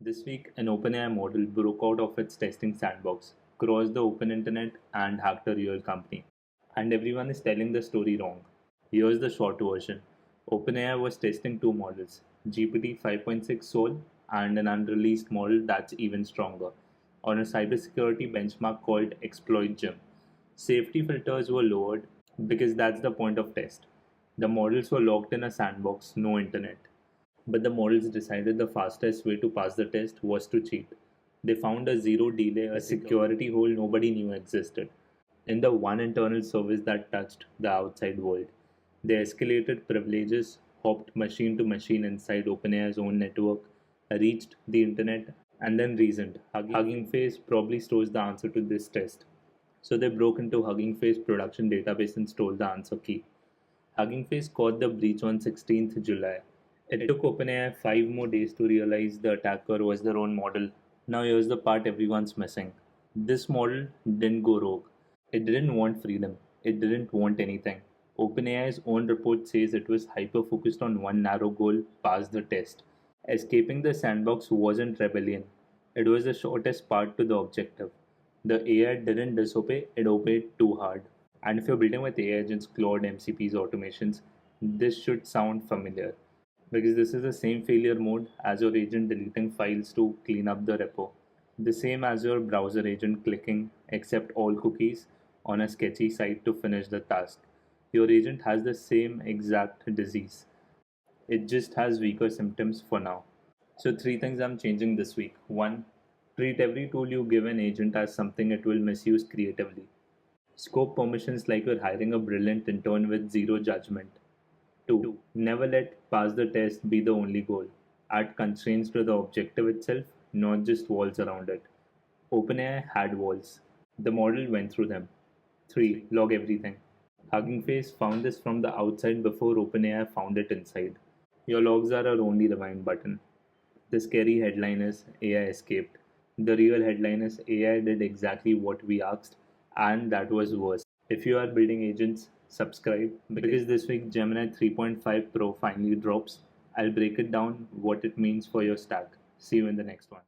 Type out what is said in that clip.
This week, an OpenAI model broke out of its testing sandbox, crossed the open internet, and hacked a real company. And everyone is telling the story wrong. Here's the short version. OpenAI was testing two models, GPT 5.6 Soul and an unreleased model that's even stronger, on a cybersecurity benchmark called Exploit Gym. Safety filters were lowered because that's the point of test. The models were locked in a sandbox, no internet. But the models decided the fastest way to pass the test was to cheat. They found a zero delay, a security hole nobody knew existed, in the one internal service that touched the outside world. They escalated privileges, hopped machine to machine inside OpenAI's own network, reached the internet, and then reasoned. Hugging Face probably stores the answer to this test. So they broke into Hugging Face production database and stole the answer key. Hugging Face caught the breach on 16th July. It took OpenAI 5 more days to realize the attacker was their own model. Now here's the part everyone's missing. This model didn't go rogue. It didn't want freedom. It didn't want anything. OpenAI's own report says it was hyper-focused on one narrow goal: pass the test. Escaping the sandbox wasn't rebellion. It was the shortest path to the objective. The AI didn't disobey, it obeyed too hard. And if you're building with AI agents, Claude, MCPs, automations, this should sound familiar, because this is the same failure mode as your agent deleting files to clean up the repo. The same as your browser agent clicking accept all cookies on a sketchy site to finish the task. Your agent has the same exact disease. It just has weaker symptoms for now. So, three things I'm changing this week. One, treat every tool you give an agent as something it will misuse creatively. Scope permissions like you're hiring a brilliant intern with zero judgment. 2. Never let pass the test be the only goal. Add constraints to the objective itself, not just walls around it. OpenAI had walls. The model went through them. 3. Log everything. Hugging Face found this from the outside before OpenAI found it inside. Your logs are our only rewind button. The scary headline is AI escaped. The real headline is AI did exactly what we asked, and that was worse. If you are building agents, subscribe, because this week Gemini 3.5 Pro finally drops. I'll break it down what it means for your stack. See you in the next one.